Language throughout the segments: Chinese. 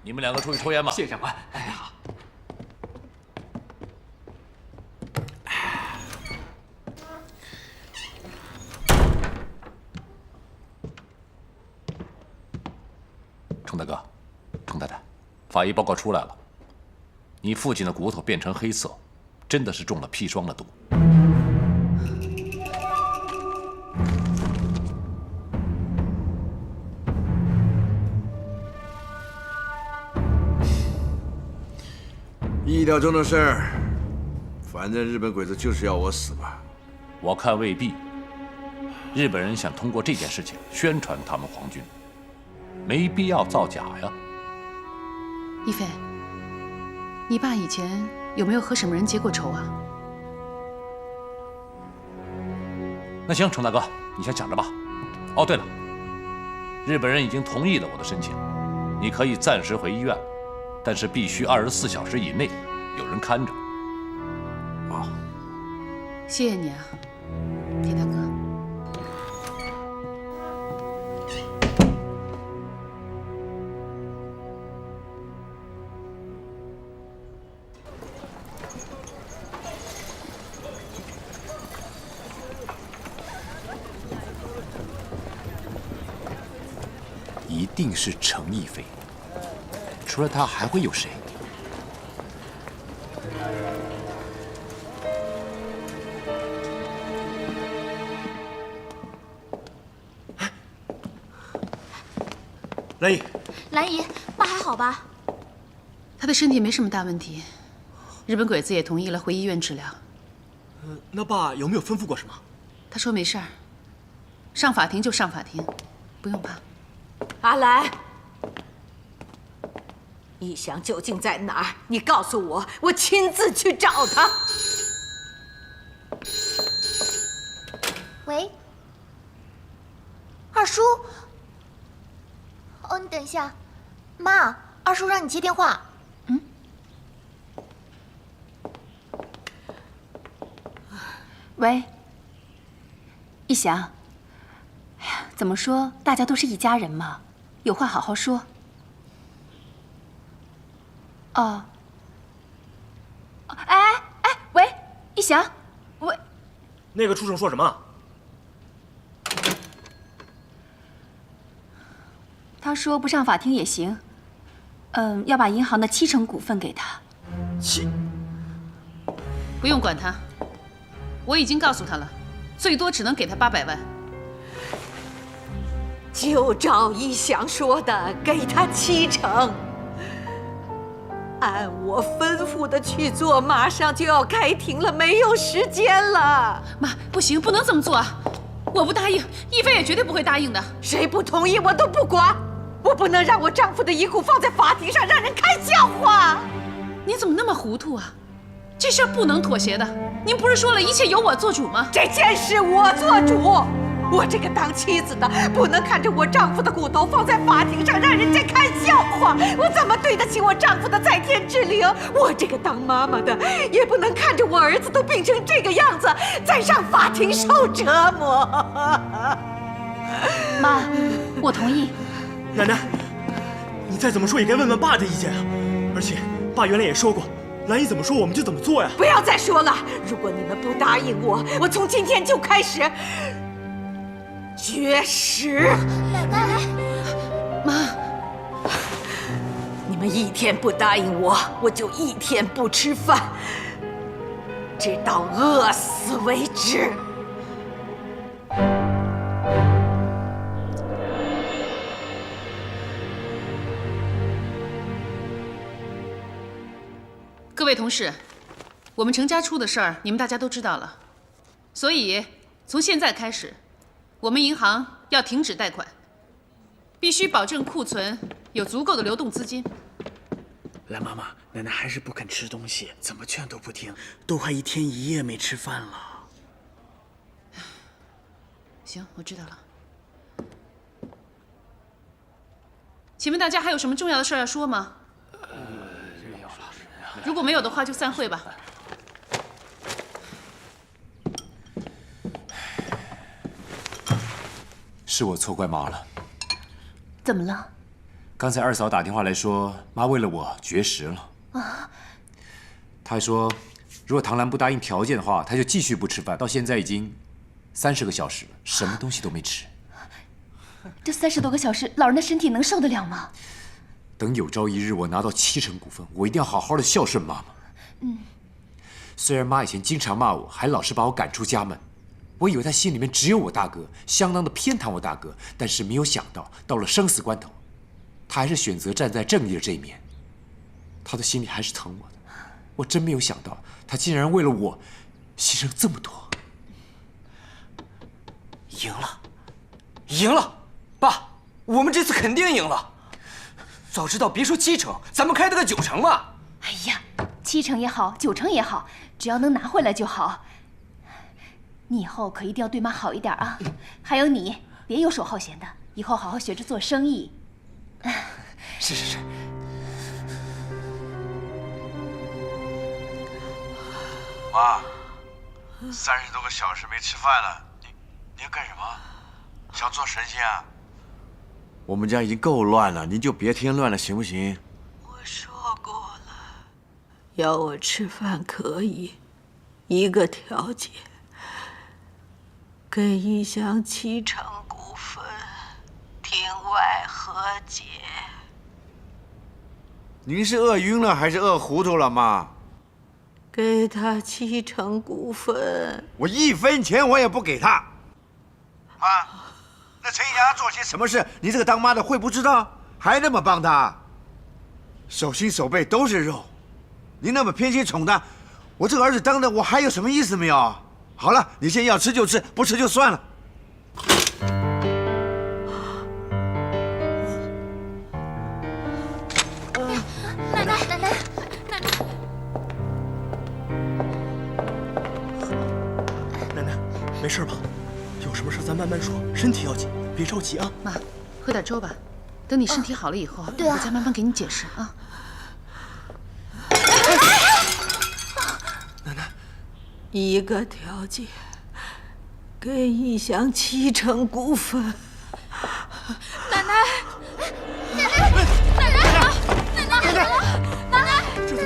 你们两个出去抽烟吧。谢长官。哎，好。程大哥，程太太，法医报告出来了，你父亲的骨头变成黑色，真的是中了砒霜的毒。 意料中的事儿，反正日本鬼子就是要我死吧？我看未必。日本人想通过这件事情宣传他们皇军，没必要造假呀。一菲，你爸以前有没有和什么人结过仇啊？那行，程大哥，你先想着吧。哦，对了，日本人已经同意了我的申请，你可以暂时回医院。 但是必须24小时以内有人看着。哦，谢谢你啊，铁大哥。一定是程亦菲。 除了他还会有谁？兰姨，兰姨，爸还好吧？他的身体没什么大问题，日本鬼子也同意了回医院治疗。那爸有没有吩咐过什么？他说没事儿，上法庭就上法庭，不用怕。阿兰。 逸翔究竟在哪儿？你告诉我，我亲自去找他。喂，二叔。哦，你等一下，妈，二叔让你接电话。嗯。喂，逸翔。哎呀，怎么说，大家都是一家人嘛，有话好好说。 哦，哎，喂，逸翔，喂，那个畜生说什么？他说不上法庭也行，要把银行的70%股份给他。不用管他，我已经告诉他了，最多只能给他800万。就照逸翔说的，给他70%。 按我吩咐的去做，马上就要开庭了，没有时间了。妈，不行，不能这么做啊！我不答应，亦菲也绝对不会答应的。谁不同意我都不管，我不能让我丈夫的遗骨放在法庭上让人看笑话。你怎么那么糊涂啊？这事儿不能妥协的。您不是说了一切由我做主吗？这件事我做主。 我这个当妻子的不能看着我丈夫的骨头放在法庭上让人家看笑话，我怎么对得起我丈夫的在天之灵？我这个当妈妈的也不能看着我儿子都病成这个样子，再上法庭受折磨。妈，我同意。奶奶，你再怎么说也该问问爸的意见啊！而且爸原来也说过，兰姨怎么说我们就怎么做呀。不要再说了，如果你们不答应我，我从今天就开始。 绝食！奶奶，妈，你们一天不答应我，我就一天不吃饭，直到饿死为止。各位同事，我们程家出的事儿，你们大家都知道了，所以从现在开始。 我们银行要停止贷款，必须保证库存有足够的流动资金。兰妈妈，奶奶还是不肯吃东西，怎么劝都不听，都快1天1夜没吃饭了。行，我知道了。请问大家还有什么重要的事要说吗？没有了。如果没有的话，就散会吧。是我错怪妈了。怎么了？刚才二嫂打电话来说，妈为了我绝食了。啊！她还说，如果唐兰不答应条件的话，她就继续不吃饭。到现在已经30个小时了，什么东西都没吃。这30多个小时，老人的身体能受得了吗？等有朝一日我拿到70%股份，我一定要好好的孝顺妈妈。虽然妈以前经常骂我，还老是把我赶出家门，我以为她心里面只有我大哥，相当的偏袒我大哥，但是没有想到，到了生死关头，她还是选择站在正义的这一面。她的心里还是疼我的，我真没有想到，她竟然为了我牺牲这么多。赢了，赢了，爸，我们这次肯定赢了。早知道别说7成，咱们开了个9成嘛。哎呀，7成也好，9成也好，只要能拿回来就好。你以后可一定要对妈好一点啊！还有你，别游手好闲的，以后好好学着做生意。是是是。妈，30多个小时没吃饭了，你要干什么？想做神仙啊？我们家已经够乱了，您就别添乱了，行不行？我说过了，要我吃饭可以，一个条件，给一祥7成股份，庭外和解。您是饿晕了还是饿糊涂了，妈？给他7成股份，我1分钱我也不给他。妈，那陈霞做些什么事，你这个当妈的会不知道？还那么帮他，手心手背都是肉，您那么偏心宠他，我这个儿子当的我还有什么意思没有？好了，你先要吃就吃，不吃就算了。奶奶，奶奶。奶奶，没事吧？有什么事咱慢慢说，身体要紧，别着急啊。妈，喝点粥吧，等你身体好了以后，对啊，我再慢慢给你解释啊。奶奶，一个条件，给一祥7成股份。奶奶，奶奶，奶奶，奶奶，奶奶，奶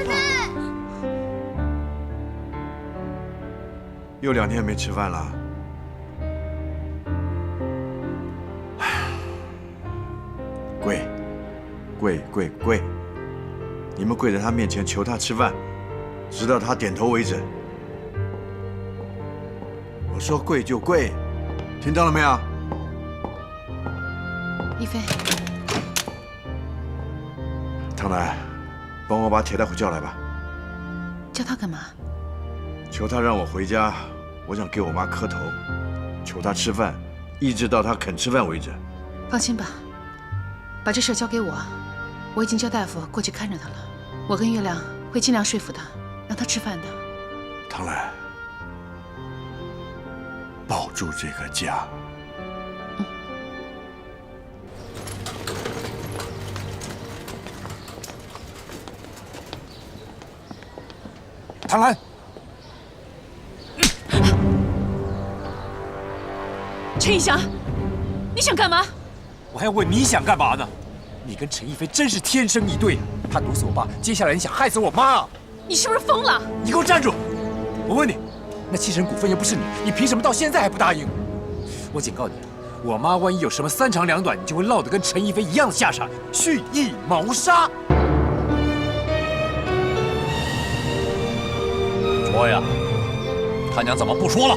奶，又2天没吃饭了。跪！你们跪在他面前求他吃饭，直到他点头为止。我说跪就跪，听到了没有？一菲，唐兰，帮我把铁大虎叫来吧。叫他干嘛？求他让我回家，我想给我妈磕头，求他吃饭，一直到他肯吃饭为止。放心吧，把这事交给我，我已经叫大夫过去看着他了。我跟月亮会尽量说服他，让他吃饭的。唐兰，保住这个家。唐兰，陈一翔，你想干嘛？我还要问你想干嘛呢？你跟陈逸飞真是天生一对，他毒死我爸，接下来你想害死我妈啊？你是不是疯了？你给我站住！我问你，那7成股份又不是你凭什么到现在还不答应？我警告你，我妈万一有什么3长2短，你就会落得跟陈逸飞一样的下场，蓄意谋杀。说呀，他娘怎么不说了？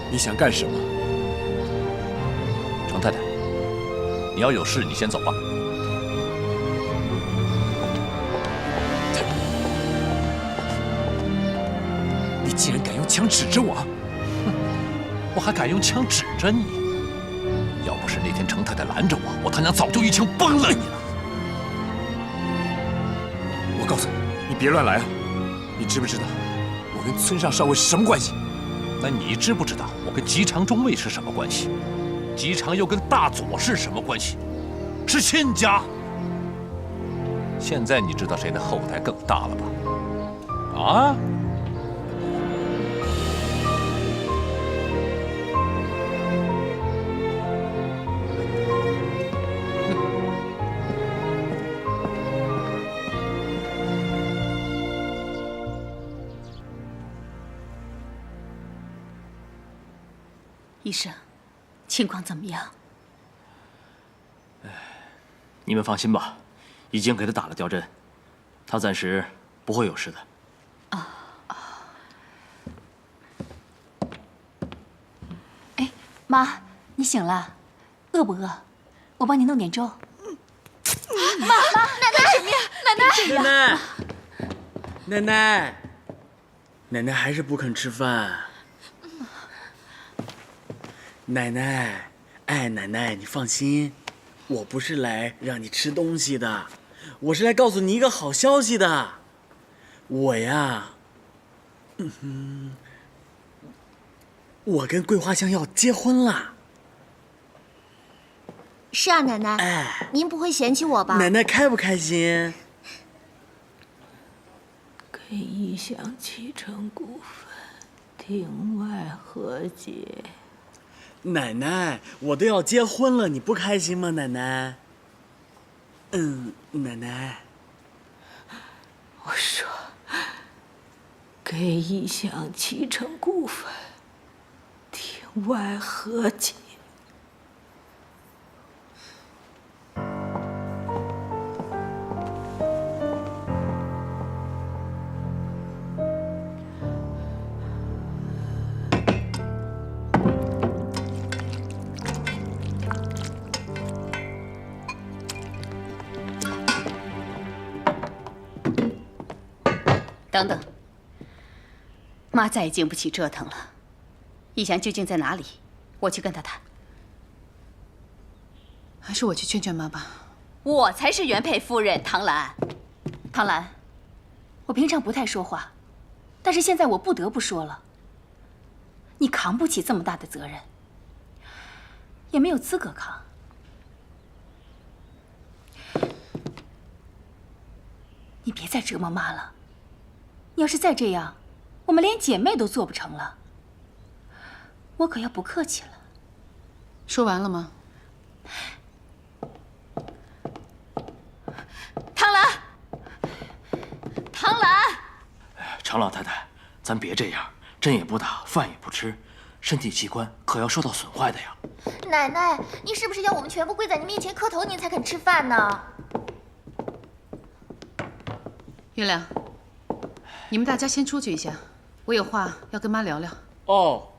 你想干什么？程太太，你要有事你先走吧。你竟然敢用枪指着我！哼，我还敢用枪指着你？要不是那天程太太拦着我，我他娘早就一枪崩了你了。我告诉你，你别乱来啊！你知不知道我跟村上少尉是什么关系？那你知不知道我跟吉长中尉是什么关系？吉长又跟大佐是什么关系？是亲家。现在你知道谁的后台更大了吧？啊？医生，情况怎么样？你们放心吧，已经给他打了吊针，他暂时不会有事的。哎，妈，你醒了，饿不饿？我帮你弄点粥。妈，奶奶什么呀？奶奶，奶奶还是不肯吃饭。奶奶，哎，奶奶，你放心，我不是来让你吃东西的，我是来告诉你一个好消息的。我呀，我跟桂花香要结婚了。是啊，奶奶。哎，您不会嫌弃我吧？奶奶开不开心？给一享7成股份，庭外和解。奶奶，我都要结婚了，你不开心吗？奶奶。奶奶。我说，给一享7成股份，庭外和解。等等，妈再也经不起折腾了。逸翔究竟在哪里？我去跟他谈。还是我去劝劝妈吧。我才是原配夫人，唐兰。唐兰，我平常不太说话，但是现在我不得不说了。你扛不起这么大的责任，也没有资格扛。你别再折磨妈了。你要是再这样，我们连姐妹都做不成了。我可要不客气了。说完了吗？唐兰，唐兰，常老太太，咱别这样，针也不打，饭也不吃，身体器官可要受到损坏的呀。奶奶，您是不是要我们全部跪在您面前磕头，您才肯吃饭呢？月亮，你们大家先出去一下，我有话要跟妈聊聊。哦，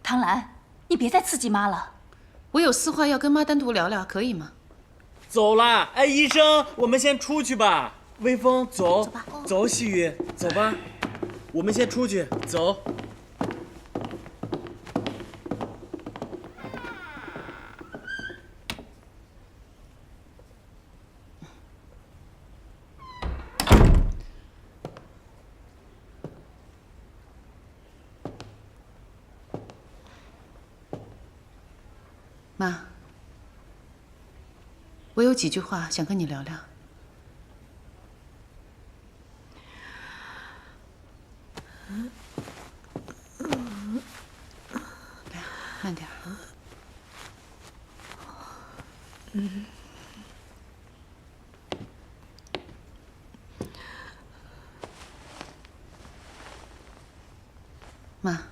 唐兰，你别再刺激妈了。我有私话要跟妈单独聊聊，可以吗？走啦！哎，医生，我们先出去吧。微风，走，走吧走，细雨，走吧。我们先出去，走。妈，我有几句话想跟你聊聊。来，慢点。妈，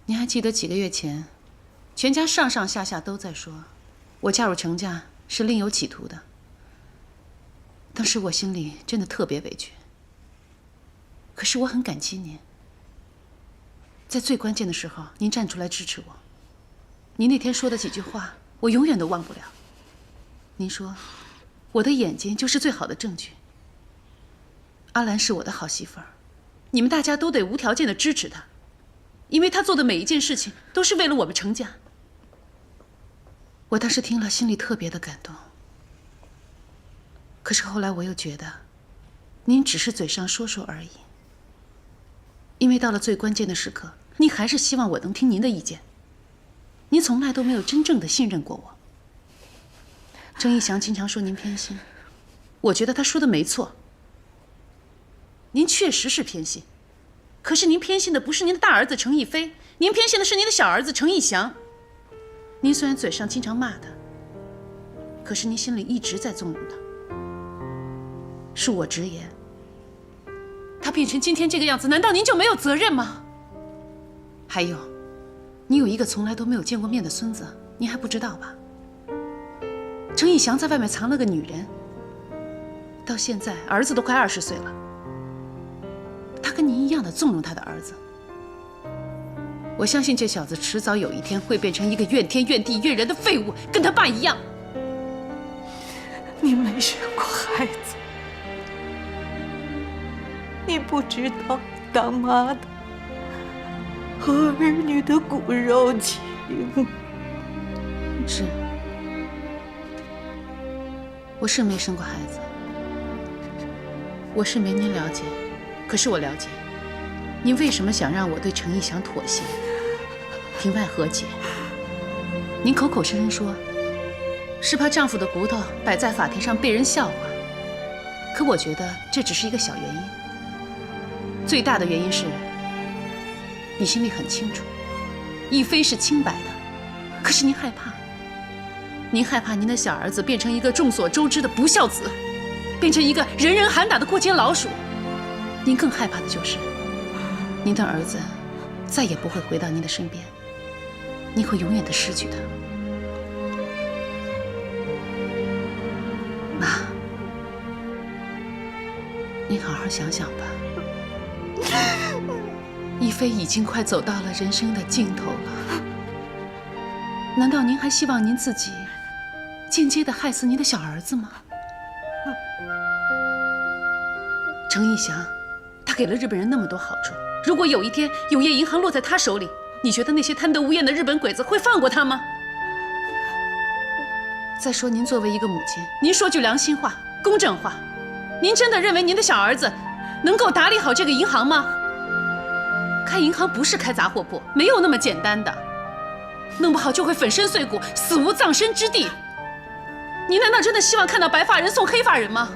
你还记得几个月前？全家上上下下都在说，我嫁入程家是另有企图的。当时我心里真的特别委屈。可是我很感激您，在最关键的时候，您站出来支持我。您那天说的几句话，我永远都忘不了。您说，我的眼睛就是最好的证据。阿兰是我的好媳妇儿，你们大家都得无条件的支持她，因为她做的每一件事情都是为了我们程家。我当时听了，心里特别的感动。可是后来我又觉得，您只是嘴上说说而已。因为到了最关键的时刻，您还是希望我能听您的意见。您从来都没有真正的信任过我。郑义祥经常说您偏心，我觉得他说的没错。您确实是偏心，可是您偏心的不是您的大儿子程逸飞，您偏心的是您的小儿子程义祥。您虽然嘴上经常骂他，可是您心里一直在纵容他。恕我直言，他变成今天这个样子，难道您就没有责任吗？还有，你有一个从来都没有见过面的孙子，你还不知道吧？程以翔在外面藏了个女人，到现在儿子都快20岁了，他跟您一样的纵容他的儿子。我相信这小子迟早有一天会变成一个怨天怨地怨人的废物，跟他爸一样。你没生过孩子，你不知道当妈的和儿女的骨肉情。是，我是没生过孩子，我是没您了解，可是我了解，您为什么想让我对程逸翔妥协，庭外和解？您口口声声说，是怕丈夫的骨头摆在法庭上被人笑话，可我觉得这只是一个小原因，最大的原因是，你心里很清楚，逸飞是清白的，可是您害怕，您害怕您的小儿子变成一个众所周知的不孝子，变成一个人人喊打的过街老鼠。您更害怕的就是，您的儿子再也不会回到您的身边，你会永远的失去他。妈，您好好想想吧。逸飞已经快走到了人生的尽头了，难道您还希望您自己间接的害死您的小儿子吗？程逸翔，他给了日本人那么多好处，如果有一天永业银行落在他手里，你觉得那些贪得无厌的日本鬼子会放过他吗？再说，您作为一个母亲，您说句良心话、公正话，您真的认为您的小儿子能够打理好这个银行吗？开银行不是开杂货铺，没有那么简单的，弄不好就会粉身碎骨，死无葬身之地。你难道真的希望看到白发人送黑发人吗？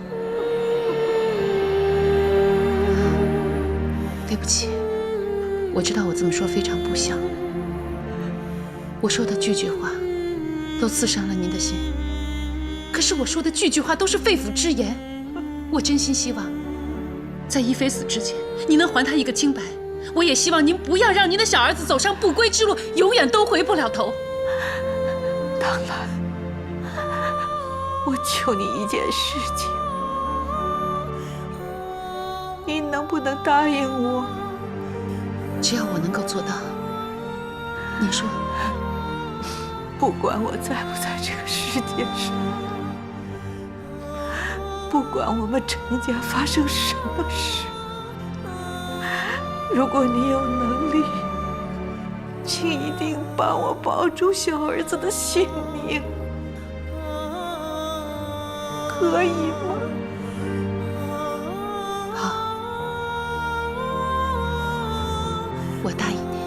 对不起，我知道我这么说非常不孝，我说的句句话都刺伤了您的心，可是我说的句句话都是肺腑之言。我真心希望，在逸飞死之前，你能还他一个清白。我也希望您不要让您的小儿子走上不归之路，永远都回不了头。当然，我求你一件事情，你能不能答应我？只要我能够做到，您说。不管我在不在这个世界上，不管我们程家发生什么事，如果你有能力，请一定帮我保住小儿子的性命，可以吗？好，我答应你。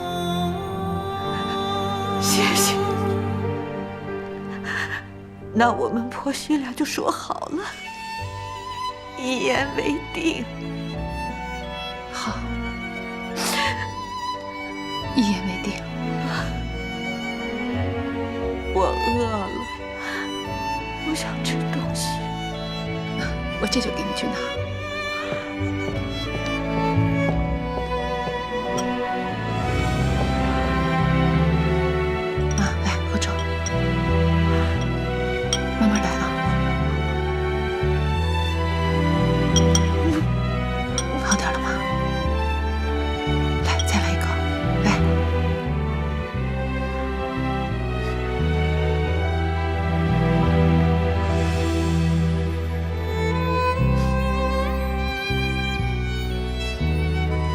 谢谢你。那我们婆媳俩就说好了，一言为定。好。一言为定。我饿了，我想吃东西。我这就给你去拿。来喝粥，慢慢来啊。好点了吗？来，再来一口。来，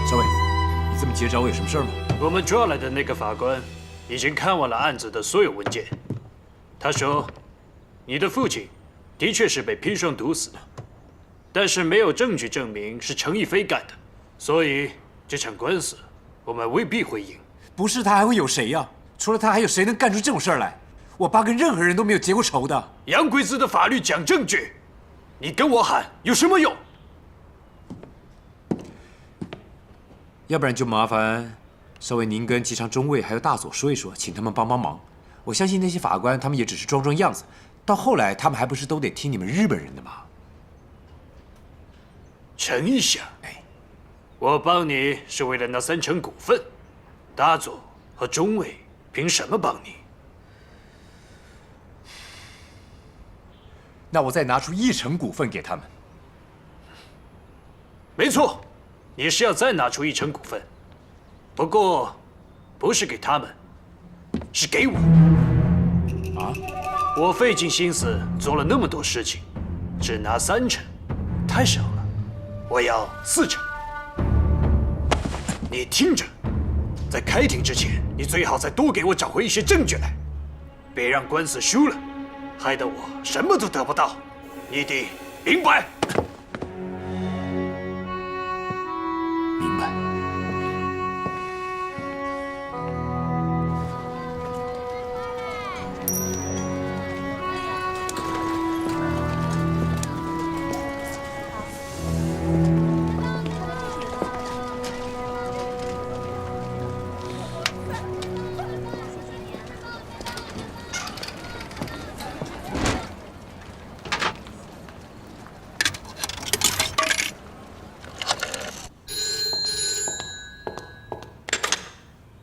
少伟，你这么急着找我有什么事儿吗？我们抓来的那个法官已经看完了案子的所有文件，他说，你的父亲的确是被砒霜毒死的，但是没有证据证明是程逸飞干的，所以这场官司我们未必会赢。不是他还会有谁呀？除了他，还有谁能干出这种事儿来？我爸跟任何人都没有结过仇的。洋鬼子的法律讲证据，你跟我喊有什么用？要不然就麻烦少尉您跟机场中尉还有大佐说一说，请他们帮帮忙。我相信那些法官他们也只是装装样子，到后来他们还不是都得听你们日本人的吗？程逸翔，我帮你是为了那3成股份，大佐和中尉凭什么帮你？那我再拿出1成股份给他们。没错，你是要再拿出1成股份，不过不是给他们，是给我。啊？我费尽心思做了那么多事情，只拿3成，太少了。我要4成。你听着，在开庭之前，你最好再多给我找回一些证据来，别让官司输了，害得我什么都得不到。你得明白。明白。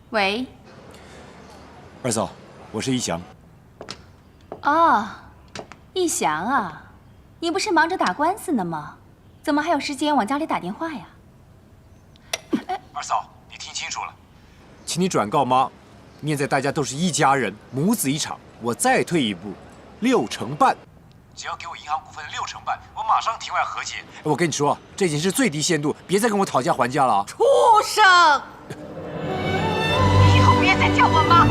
喂，二嫂，我是一翔。哦，一翔啊，你不是忙着打官司呢吗？怎么还有时间往家里打电话呀？二嫂，你听清楚了，请你转告妈，念在大家都是一家人，母子一场，我再退一步，6成半。只要给我银行股份6成半，我马上庭外和解。我跟你说，这已经是最低限度，别再跟我讨价还价了啊！畜生！以后别再叫我妈，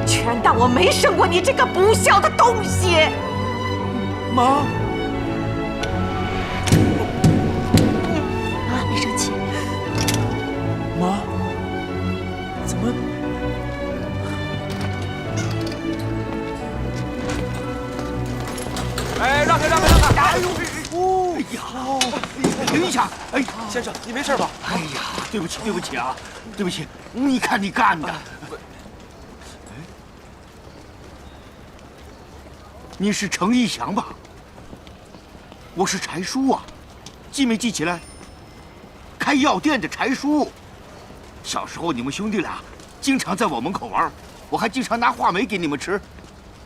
全当我没生过你这个不孝的东西。妈，妈，别生气。妈，怎么？哎，让开！哎呦，哎呀，停一下！哎，先生，你没事吧？哎呀，对不起啊，对不起！你看你干的！你是程一翔吧？我是柴叔啊，记没记起来？开药店的柴叔。小时候你们兄弟俩经常在我门口玩，我还经常拿话梅给你们吃，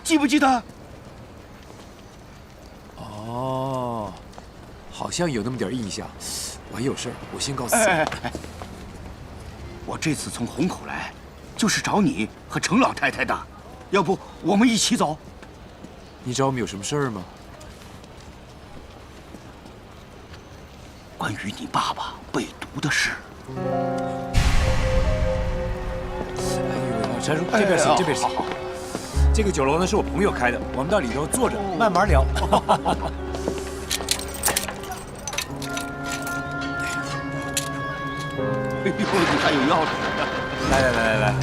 记不记得？哦，好像有那么点印象。我还有事儿，我先告辞。我这次从虹口来，就是找你和程老太太的，要不我们一起走？你找我们有什么事儿吗？关于你爸爸被毒的事。哎呦，柴叔，这边请，这边请。这个酒楼呢是我朋友开的，我们到里头坐着慢慢聊。哎呦，你还有钥匙？来，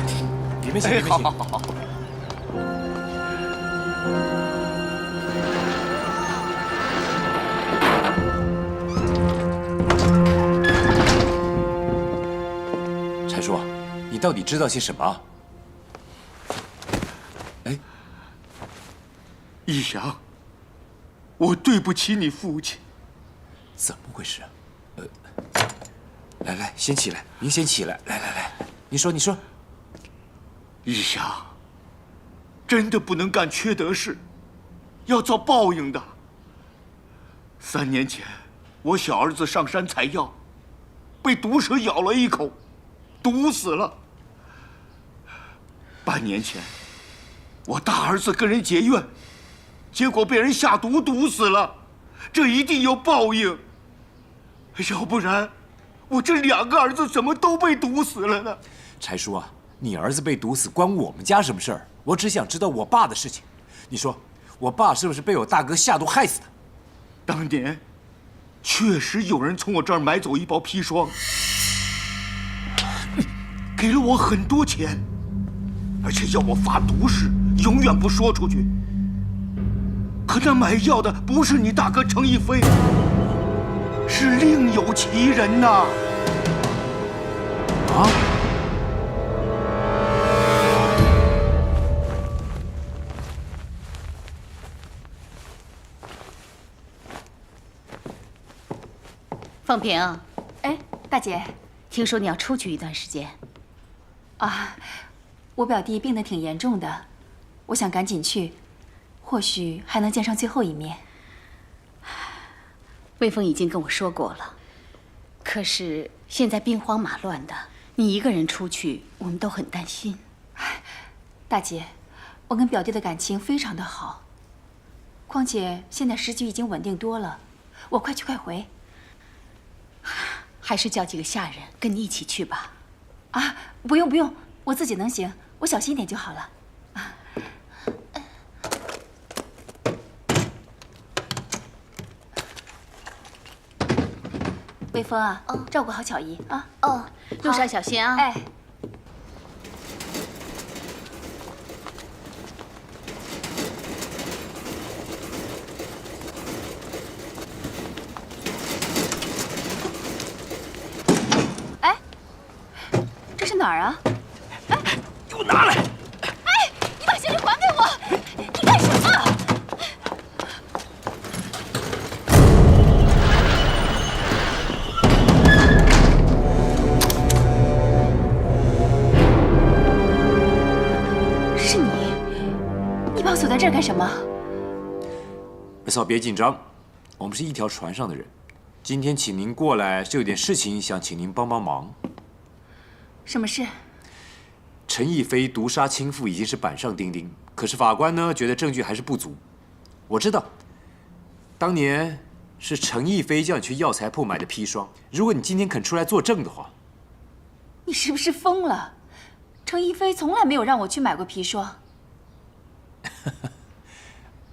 里面请，里面请。好。柴叔，你到底知道些什么？哎，一翔，我对不起你父亲。怎么回事啊？来，先起来，您先起来。来，你说。一翔，真的不能干缺德事，要遭报应的。3年前，我小儿子上山采药，被毒蛇咬了一口，毒死了。半年前，我大儿子跟人结怨，结果被人下毒毒死了，这一定有报应。要不然，我这2个儿子怎么都被毒死了呢？柴叔啊，你儿子被毒死关我们家什么事儿？我只想知道我爸的事情。你说，我爸是不是被我大哥下毒害死的？当年，确实有人从我这儿买走1包砒霜，给了我很多钱，而且要我发毒誓，永远不说出去。可那买药的不是你大哥程一飞，是另有其人呐！啊！凤萍，哎，大姐，听说你要出去一段时间。啊，我表弟病得挺严重的，我想赶紧去，或许还能见上最后一面。魏峰已经跟我说过了，可是现在兵荒马乱的，你一个人出去，我们都很担心。大姐，我跟表弟的感情非常的好，况且现在时局已经稳定多了，我快去快回。还是叫几个下人跟你一起去吧。啊，不用不用，我自己能行，我小心一点就好了。魏峰啊，照顾好巧姨啊。哦，路上小心啊。哎。哎，这是哪儿啊？哎，给我拿来！哎，你把项链还给我！你干什么？锁在这儿干什么？二嫂别紧张，我们是一条船上的人。今天请您过来是有点事情想请您帮帮忙。什么事？陈逸飞毒杀亲父已经是板上钉钉，可是法官呢觉得证据还是不足。我知道，当年是陈逸飞叫你去药材铺买的砒霜。如果你今天肯出来作证的话，你是不是疯了？陈逸飞从来没有让我去买过砒霜。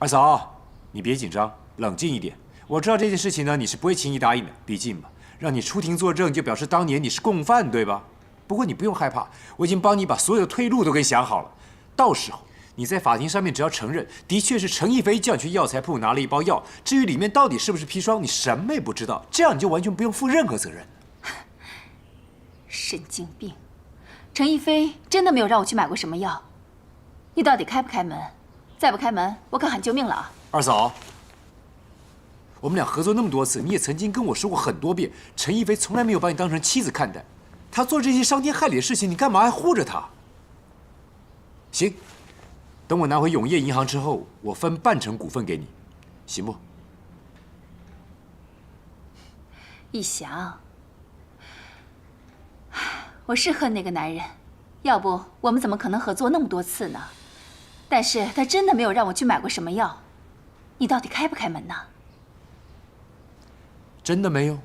二嫂，你别紧张，冷静一点。我知道这件事情呢，你是不会轻易答应的。毕竟嘛，让你出庭作证，就表示当年你是共犯，对吧？不过你不用害怕，我已经帮你把所有的退路都给想好了。到时候你在法庭上面只要承认，的确是陈逸飞叫你去药材铺拿了一包药，至于里面到底是不是砒霜，你什么也不知道，这样你就完全不用负任何责任。神经病！陈逸飞真的没有让我去买过什么药。你到底开不开门？再不开门，我可喊救命了啊！二嫂，我们俩合作那么多次，你也曾经跟我说过很多遍，陈逸飞从来没有把你当成妻子看待。他做这些伤天害理的事情，你干嘛还护着他？行，等我拿回永业银行之后，我分半成股份给你，行不？逸翔，我是恨那个男人，要不我们怎么可能合作那么多次呢？但是他真的没有让我去买过什么药，你到底开不开门呢？真的没有？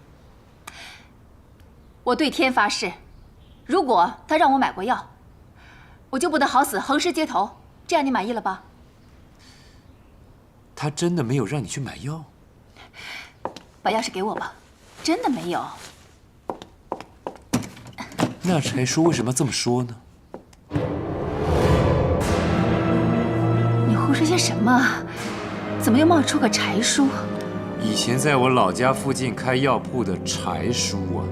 我对天发誓，如果他让我买过药，我就不得好死横尸街头。这样你满意了吧？他真的没有让你去买药？把钥匙给我吧，真的没有。那柴叔为什么这么说呢？你胡说些什么？怎么又冒出个柴叔？以前在我老家附近开药铺的柴叔啊。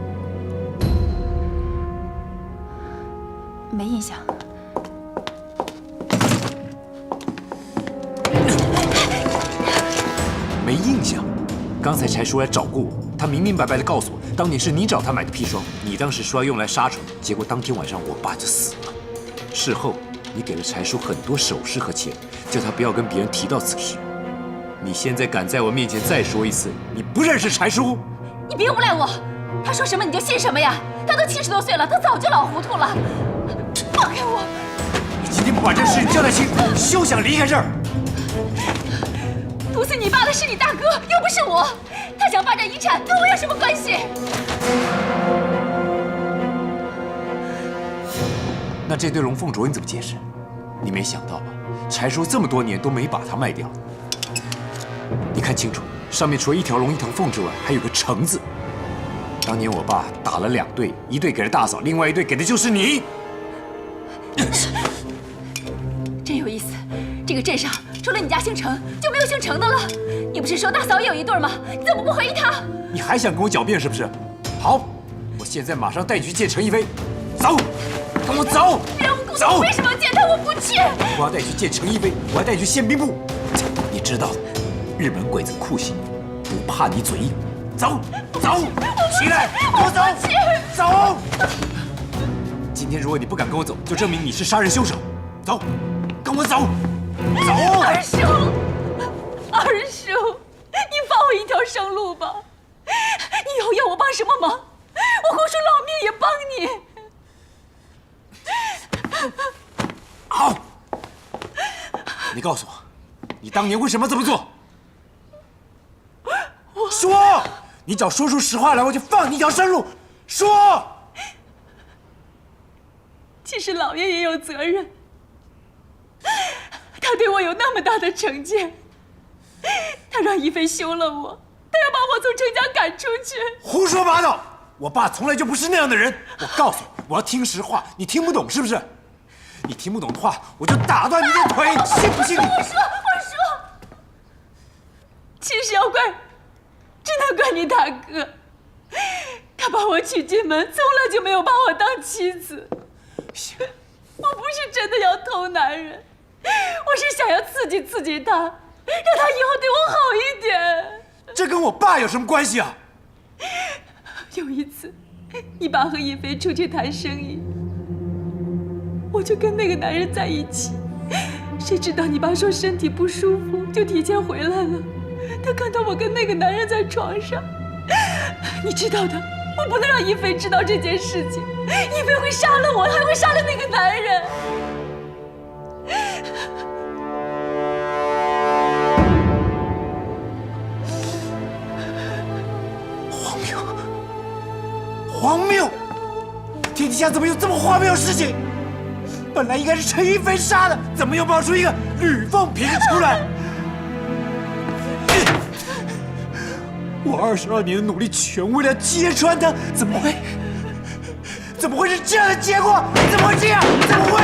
没印象。没印象？刚才柴叔来找过我，他明明白白的告诉我，当年是你找他买的砒霜，你当时说要用来杀虫，结果当天晚上我爸就死了。事后你给了柴叔很多首饰和钱，叫他不要跟别人提到此事。你现在敢在我面前再说一次，你不认识柴叔？你别诬赖我，他说什么你就信什么呀？他都70多岁了，他早就老糊涂了。放开我！你今天不把这事交代清，休想离开这儿。毒死你爸的是你大哥，又不是我。他想霸占遗产，跟我有什么关系？那这对龙凤镯你怎么解释？你没想到吧？柴叔这么多年都没把它卖掉。你看清楚，上面除了一条龙一条凤之外，还有个程字。当年我爸打了2对，一对给了大嫂，另外一对给的就是你。真有意思，这个镇上除了你家姓程，就没有姓程的了。你不是说大嫂也有一对吗？你怎么不怀疑她？你还想跟我狡辩是不是？好，我现在马上带你去见陈逸飞。走，跟我走。别无故走，为什么要见他？我不去。我要带你去见陈逸飞，我还带你去宪兵部。你知道的，日本鬼子酷刑，不怕你嘴硬。走，走，起来，跟我走，走。今今天如果你不敢跟我走，就证明你是杀人凶手。走，跟我走，走！二叔，二叔，你放我一条生路吧！以后要我帮什么忙，我豁出老命也帮你。好，你告诉我，你当年为什么这么做？说，你只要说出实话来，我就放你一条生路。说。其实老爷也有责任，他对我有那么大的成见，他让一菲休了我，他要把我从程家赶出去。胡说八道！我爸从来就不是那样的人。我告诉你，我要听实话，你听不懂是不是？你听不懂的话，我就打断你的腿，信不信你？我说，其实要怪，只能怪你大哥，他把我娶进门，从来就没有把我当妻子。我不是真的要偷男人，我是想要刺激刺激他，让他以后对我好一点。这跟我爸有什么关系啊？有一次，你爸和一菲出去谈生意，我就跟那个男人在一起。谁知道你爸说身体不舒服，就提前回来了。他看到我跟那个男人在床上，你知道的，我不能让一菲知道这件事情，一菲会杀了我，还会杀了那个男人。荒谬！天底下怎么有这么荒谬的事情？本来应该是陈一菲杀的，怎么又冒出一个吕凤萍出来？我22年的努力，全为了揭穿他，怎么会是这样的结果？怎么会这样？怎么会？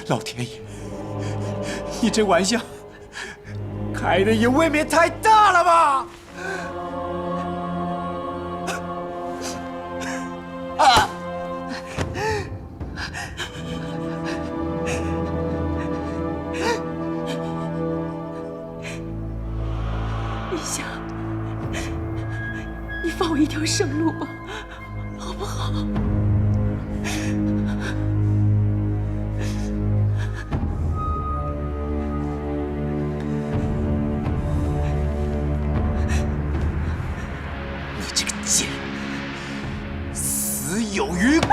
老天爷，你这玩笑开的也未免太大了吧！啊！陛下，你放我一条生路吧，好不好？死有余辜！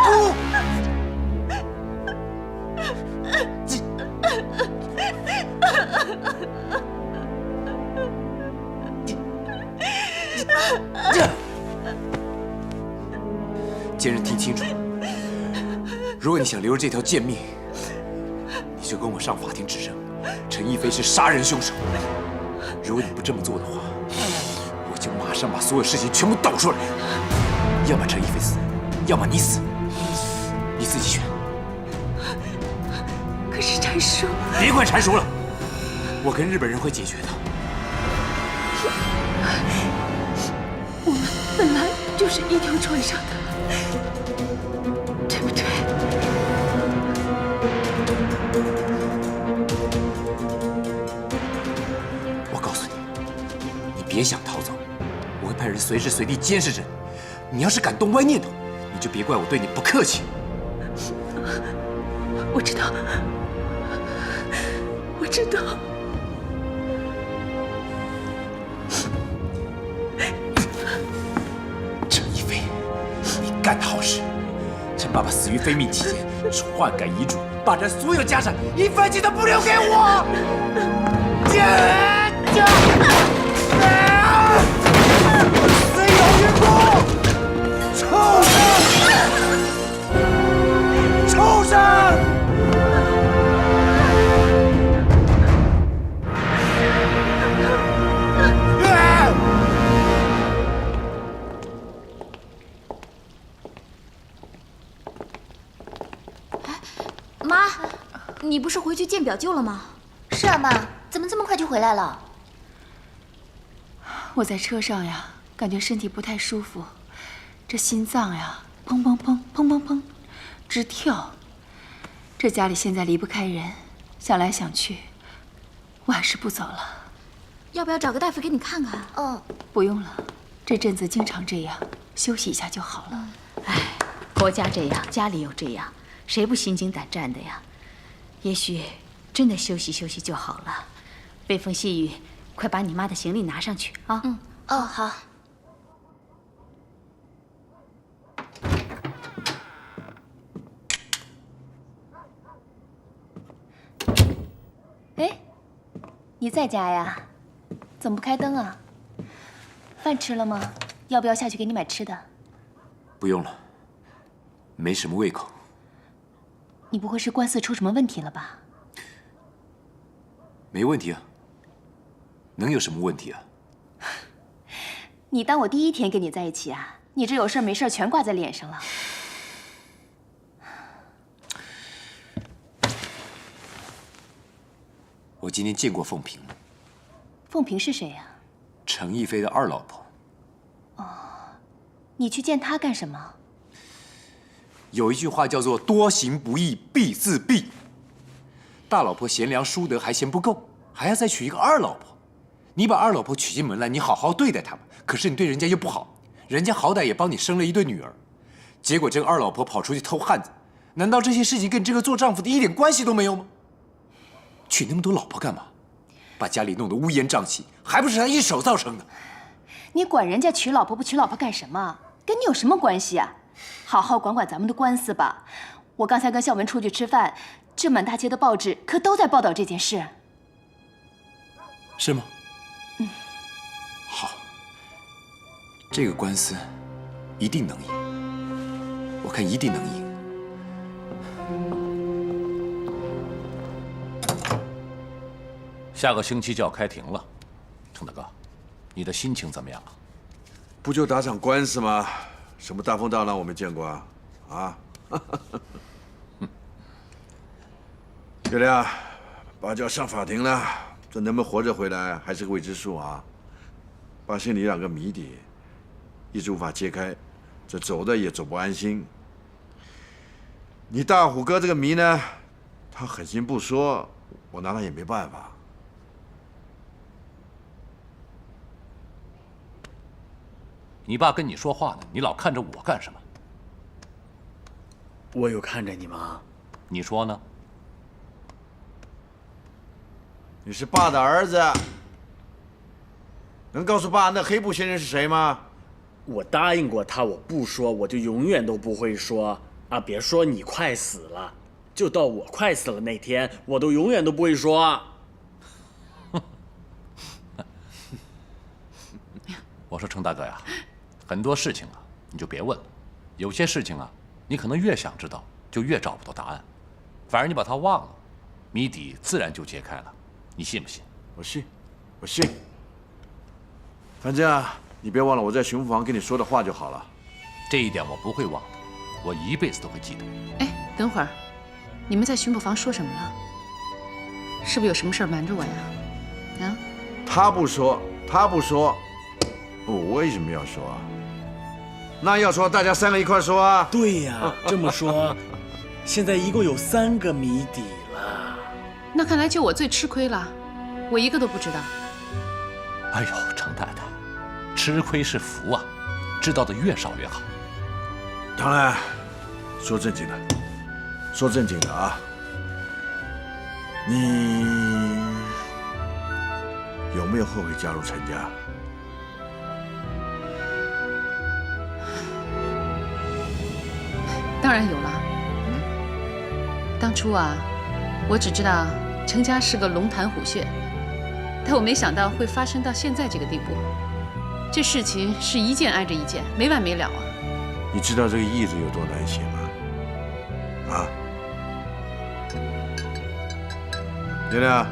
奸人，听清楚，如果你想留着这条贱命，你就跟我上法庭指认陈一菲是杀人凶手。如果你不这么做的话，我就马上把所有事情全部抖出来，要么陈一菲死，要么你死，你自己选。可是阐叔，别管阐叔了，我跟日本人会解决的。我们本来就是一条船上的，对不对？我告诉你，你别想逃走，我会派人随时随地监视着你。你要是敢动歪念头，你就别怪我对你不客气。我知道，我知道。陈一菲，你干的好事！陈爸爸死于非命期间，篡改遗嘱，把这所有家产一分钱都不留给我。死有余辜！畜生！畜生！妈，你不是回去见表舅了吗？是啊，妈，怎么这么快就回来了？我在车上呀，感觉身体不太舒服，这心脏呀，砰砰砰砰砰砰，直跳。这家里现在离不开人，想来想去，我还是不走了。要不要找个大夫给你看看？哦，不用了，这阵子经常这样，休息一下就好了。哎，国家这样，家里又这样，谁不心惊胆战的呀？也许真的休息休息就好了。微风细雨，快把你妈的行李拿上去啊！哦，好。哎，你在家呀？怎么不开灯啊？饭吃了吗？要不要下去给你买吃的？不用了，没什么胃口。你不会是官司出什么问题了吧？没问题啊，能有什么问题啊？你当我第一天跟你在一起啊？你这有事没事全挂在脸上了。我今天见过凤萍了。凤萍是谁呀？程逸飞的二老婆。哦，你去见她干什么？有一句话叫做“多行不义必自毙”。大老婆贤良淑德还嫌不够，还要再娶一个二老婆。你把二老婆娶进门来，你好好对待她吧。可是你对人家又不好，人家好歹也帮你生了一对女儿，结果这个二老婆跑出去偷汉子。难道这些事情跟这个做丈夫的一点关系都没有吗？娶那么多老婆干嘛？把家里弄得乌烟瘴气，还不是他一手造成的？你管人家娶老婆不娶老婆干什么？跟你有什么关系啊？好好管管咱们的官司吧。我刚才跟孝文出去吃饭，这满大街的报纸可都在报道这件事。是吗？好，这个官司一定能赢，我看一定能赢。下个星期就要开庭了，程大哥，你的心情怎么样啊？不就打场官司吗？什么大风大浪我没见过啊！啊！月亮，爸就要上法庭了，这能不能活着回来还是个未知数啊！爸心里有两个谜底，一直无法揭开，这走的也走不安心。你大虎哥这个谜呢，他狠心不说，我拿他也没办法。你爸跟你说话呢，你老看着我干什么？我有看着你吗？你说呢？你是爸的儿子，能告诉爸那黑布先生是谁吗？我答应过他，我不说，我就永远都不会说啊！别说你快死了，就到我快死了那天，我都永远都不会说。我说程大哥呀，很多事情啊，你就别问了。有些事情啊，你可能越想知道，就越找不到答案。反而你把它忘了，谜底自然就揭开了。你信不信？我信，我信。反正啊，你别忘了我在巡抚房跟你说的话就好了。这一点我不会忘的，我一辈子都会记得。哎，等会儿，你们在巡捕房说什么了？是不是有什么事儿瞒着我呀？啊？他不说，他不说，我为什么要说啊？那要说，大家三个一块说啊。对呀，这么说，现在一共有3个谜底了。那看来就我最吃亏了，我一个都不知道。哎呦，程太太，吃亏是福啊，知道的越少越好。当然，说正经的，说正经的啊，你有没有后悔加入陈家？当然有了。当初啊，我只知道程家是个龙潭虎穴，但我没想到会发生到现在这个地步。这事情是一件挨着一件，没完没了啊！你知道这个义字有多难写吗？啊？亮亮，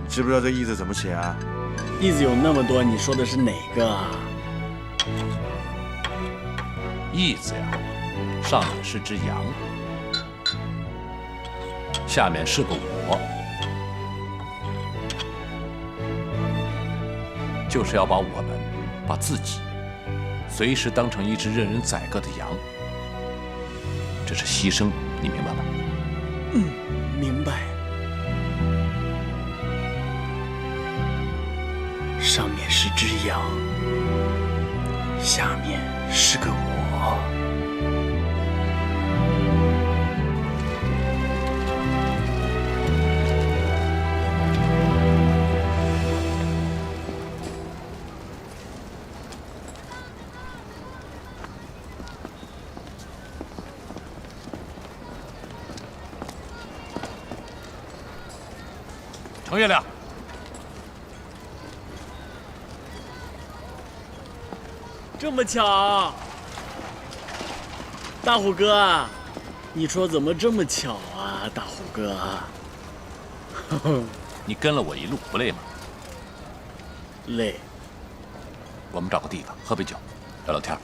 你知不知道这义字怎么写啊？义字有那么多，你说的是哪个啊？义字呀，上面是只羊，下面是个我，就是要把我们，把自己，随时当成一只任人宰割的羊。这是牺牲，你明白吗？明白。上面是只羊，下面是个我。程月亮，这么巧，大虎哥，你说怎么这么巧啊，大虎哥？你跟了我一路不累吗？累。我们找个地方喝杯酒，聊聊天。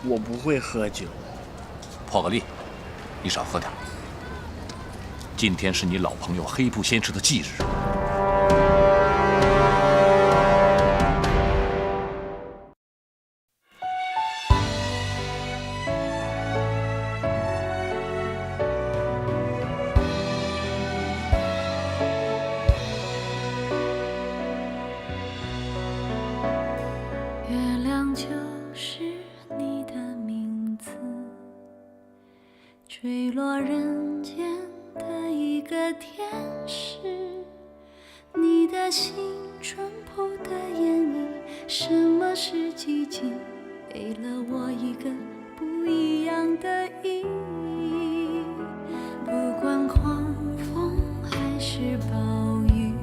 我不会喝酒。破个例，你少喝点。今天是你老朋友黑布先生的忌日。月亮就是你的名字，坠落人间的一个天使，你的心淳朴的演绎，什么是寂静，给了我一个不一样的意义。不管狂风还是暴雨，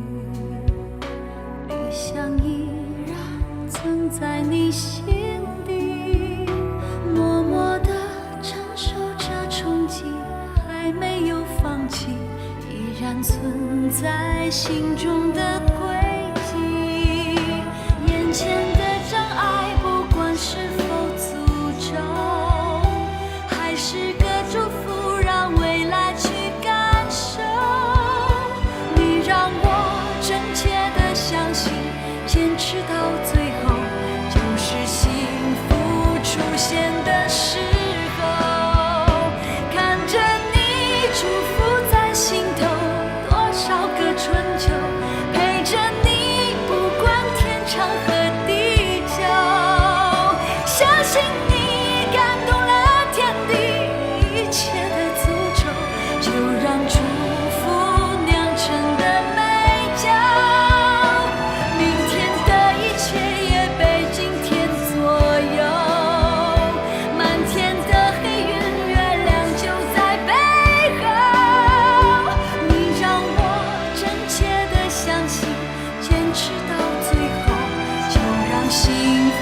理想依然存在你心底，默默地承受着冲击，还没有放弃，依然存在心中的轨迹。眼前的障碍，不管是否诅咒，还是个祝福，让未来去感受。你让我真切地相信，坚持到最后，就是幸福出现的时候。看着你祝福在心头，多少个春秋，陪着你不管天长和地久。相信你感动了天地，一切的诅咒，就让祝福酿成的美酒。明天的一切也被今天左右，满天的黑云，月亮就在背后。你让我真切地相信，坚持到最后，就让幸福